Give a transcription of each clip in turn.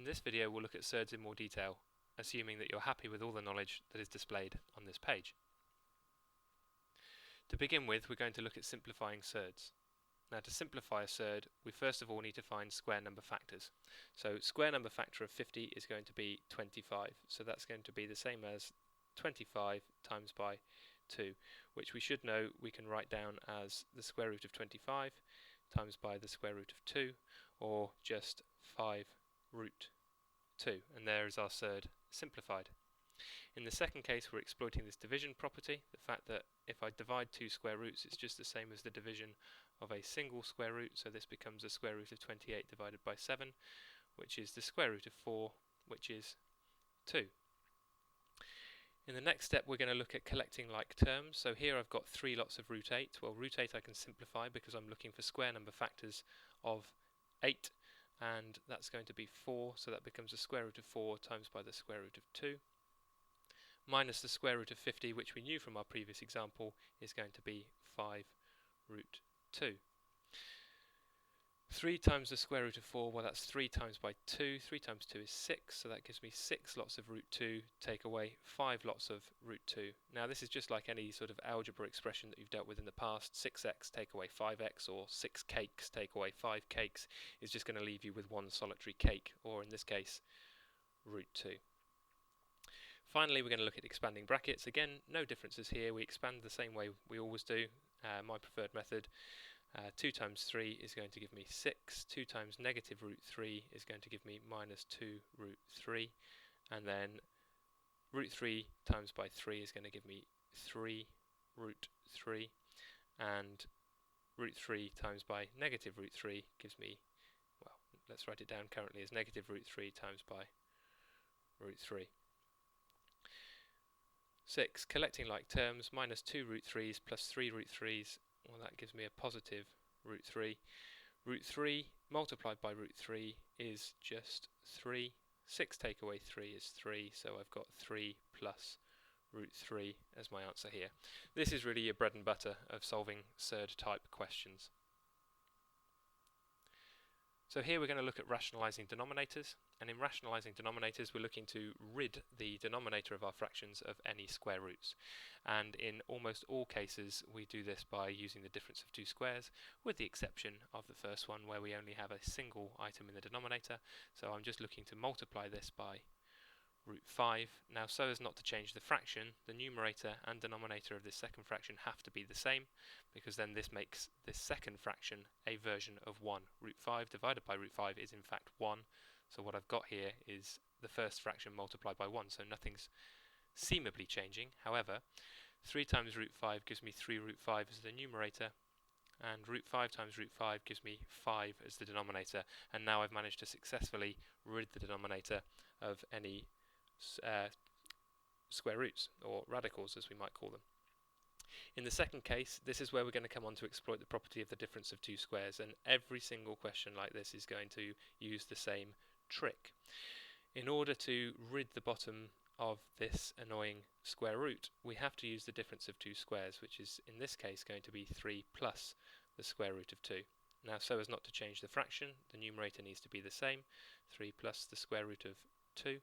this video we'll look at surds in more detail, assuming that you're happy with all the knowledge that is displayed on this page. To begin with, we're going to look at simplifying surds. Now, to simplify a surd, we first of all need to find square number factors. So square number factor of 50 is going to be 25, so that's going to be the same as 25 times by 2, which we should know we can write down as the square root of 25 times by the square root of 2, or just 5 root 2, and there is our surd simplified. In the second case, we're exploiting this division property, the fact that if I divide two square roots, it's just the same as the division of a single square root, so this becomes the square root of 28 divided by 7, which is the square root of 4, which is 2. In the next step, we're going to look at collecting like terms. So here I've got 3 lots of root 8. Well, root 8 I can simplify because I'm looking for square number factors of 8, and that's going to be 4, so that becomes the square root of 4 times by the square root of 2, minus the square root of 50, which we knew from our previous example is going to be 5 root 2. 3 times the square root of 4, well, that's 3 times by 2. 3 times 2 is 6, so that gives me 6 lots of root 2, take away 5 lots of root 2. Now this is just like any sort of algebra expression that you've dealt with in the past. 6x take away 5x, or 6 cakes take away 5 cakes is just going to leave you with one solitary cake, or in this case, root 2. Finally, we're going to look at expanding brackets. Again, no differences here. We expand the same way we always do. My preferred method. 2 times 3 is going to give me 6. 2 times negative root 3 is going to give me minus 2 root 3. And then root 3 times by 3 is going to give me 3 root 3. And root 3 times by negative root 3 gives me, well, let's write it down currently as negative root 3 times by root 3. 6. Collecting like terms, minus 2 root 3's plus 3 root 3's, well, that gives me a positive root 3. Root 3 multiplied by root 3 is just 3. 6 take away 3 is 3, so I've got 3 plus root 3 as my answer here. This is really your bread and butter of solving surd type questions. So here we're going to look at rationalizing denominators, and in rationalizing denominators we're looking to rid the denominator of our fractions of any square roots, and in almost all cases we do this by using the difference of two squares, with the exception of the first one where we only have a single item in the denominator. So I'm just looking to multiply this by root 5. Now, so as not to change the fraction, the numerator and denominator of this second fraction have to be the same, because then this makes this second fraction a version of 1. Root 5 divided by root 5 is in fact 1, so what I've got here is the first fraction multiplied by 1, so nothing's seemably changing. However, 3 times root 5 gives me 3 root 5 as the numerator, and root 5 times root 5 gives me 5 as the denominator, and now I've managed to successfully rid the denominator of any square roots, or radicals as we might call them. In the second case, this is where we're going to come on to exploit the property of the difference of two squares, and every single question like this is going to use the same trick. In order to rid the bottom of this annoying square root, we have to use the difference of two squares, which is in this case going to be 3 plus the square root of 2. Now, so as not to change the fraction, the numerator needs to be the same, 3 plus the square root of 2.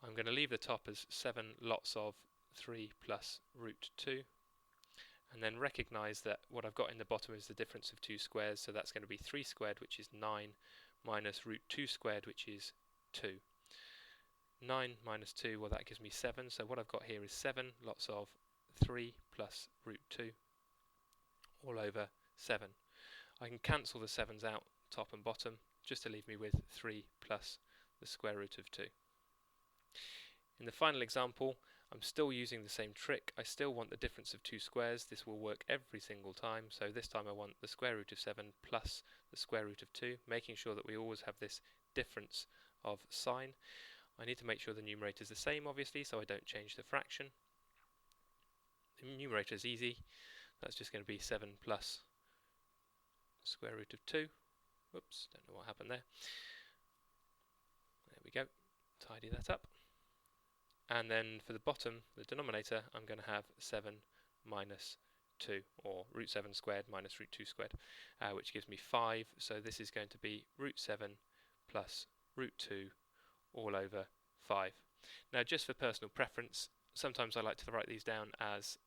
I'm going to leave the top as 7 lots of 3 plus root 2, and then recognize that what I've got in the bottom is the difference of two squares, so that's going to be 3 squared, which is 9, minus root 2 squared, which is 2. 9 minus 2, well, that gives me 7, so what I've got here is 7 lots of 3 plus root 2 all over 7. I can cancel the 7's out, top and bottom, just to leave me with 3 plus the square root of 2. In the final example, I'm still using the same trick. I still want the difference of two squares. This will work every single time, so this time I want the square root of 7 plus the square root of 2, making sure that we always have this difference of sign. I need to make sure the numerator is the same, obviously, so I don't change the fraction. The numerator is easy. That's just going to be 7 plus the square root of 2. Whoops, don't know what happened there. There we go. Tidy that up. And then for the bottom, the denominator, I'm going to have 7 minus 2, or root 7 squared minus root 2 squared, which gives me 5. So this is going to be root 7 plus root 2 all over 5. Now just for personal preference, sometimes I like to write these down as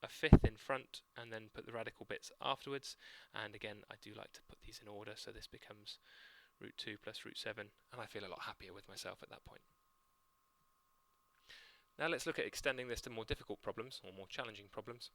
a fifth in front and then put the radical bits afterwards, and again I do like to put these in order, so this becomes root 2 plus root 7, and I feel a lot happier with myself at that point. Now let's look at extending this to more difficult problems, or more challenging problems.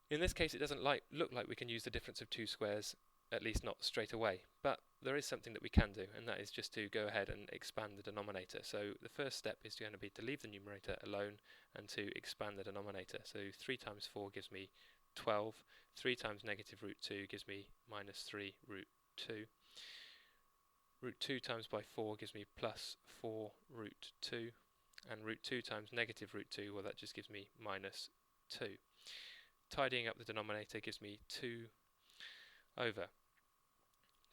In this case it doesn't look like we can use the difference of two squares, at least not straight away, but there is something that we can do, and that is just to go ahead and expand the denominator. So the first step is going to be to leave the numerator alone and to expand the denominator. So 3 times 4 gives me 12, 3 times negative root 2 gives me minus 3 root 2, root 2 times by 4 gives me plus 4 root 2, and root 2 times negative root 2, well that just gives me minus 2. Tidying up the denominator gives me 2 over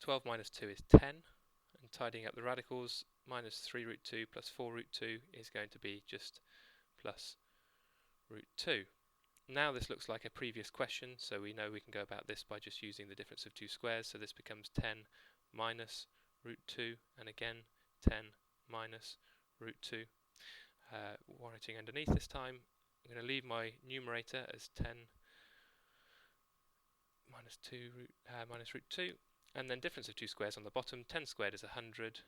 12 minus 2 is 10, and tidying up the radicals, minus 3 root 2 plus 4 root 2 is going to be just plus root 2. Now this looks like a previous question, so we know we can go about this by just using the difference of two squares, so this becomes 10 minus root 2, and again 10 minus root 2. Writing underneath this time, I'm going to leave my numerator as 10 minus 2 minus root 2, and then difference of two squares on the bottom. 10 squared is 100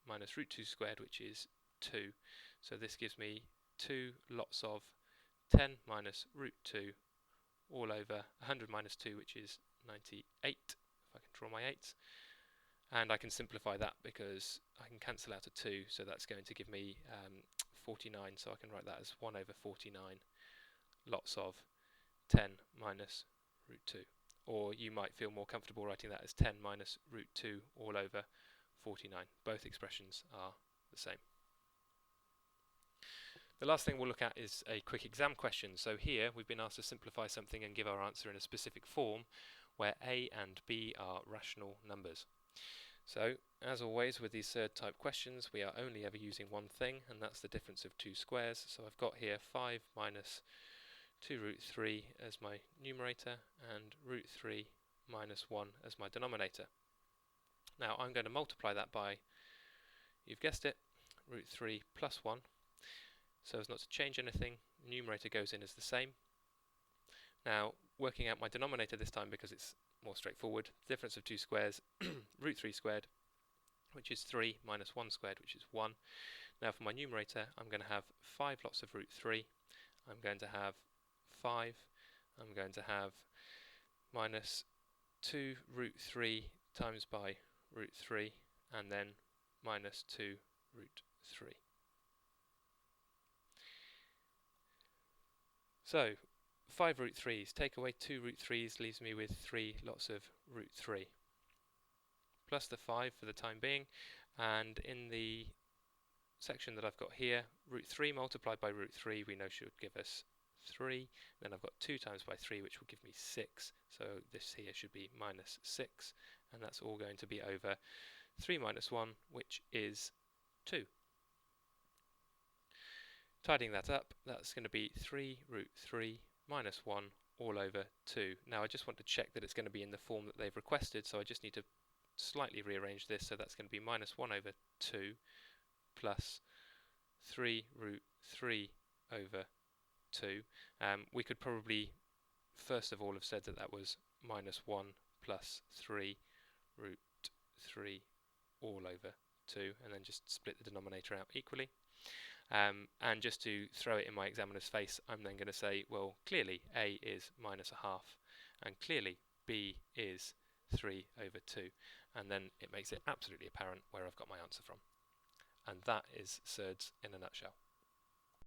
minus root 2 squared, which is 2. So this gives me 2 lots of 10 minus root 2 all over 100 minus 2, which is 98, if I can draw my 8s. And I can simplify that because I can cancel out a 2, so that's going to give me 49, so I can write that as 1 over 49 lots of 10 minus root 2. Or you might feel more comfortable writing that as 10 minus root 2 all over 49. Both expressions are the same. The last thing we'll look at is a quick exam question. So here we've been asked to simplify something and give our answer in a specific form where a and b are rational numbers. So as always with these third type questions, we are only ever using one thing, and that's the difference of two squares. So I've got here 5 minus 2 root 3 as my numerator and root 3 minus 1 as my denominator. Now I'm going to multiply that by, you've guessed it, root 3 plus 1. So as not to change anything, numerator goes in as the same. Now working out my denominator this time because it's more straightforward, difference of two squares, root 3 squared, which is 3 minus 1 squared, which is 1. Now for my numerator I'm going to have 5 lots of root 3. I'm going to have 5, I'm going to have minus 2 root 3 times by root 3, and then minus 2 root 3. So 5 root 3's, take away 2 root 3's, leaves me with 3 lots of root 3, plus the 5 for the time being, and in the section that I've got here, root 3 multiplied by root 3 we know should give us 3, then I've got 2 times by 3, which will give me 6, so this here should be minus 6, and that's all going to be over 3 minus 1, which is 2. Tidying that up, that's going to be 3 root 3 minus 1 all over 2. Now I just want to check that it's going to be in the form that they've requested, so I just need to slightly rearrange this, so that's going to be minus 1 over 2 plus 3 root 3 over 2. We could probably first of all have said that that was minus 1 plus 3 root 3 all over 2, and then just split the denominator out equally. And just to throw it in my examiner's face, I'm then going to say, well, clearly a is minus a half, and clearly b is 3 over 2, and then it makes it absolutely apparent where I've got my answer from. And that is Surds in a nutshell.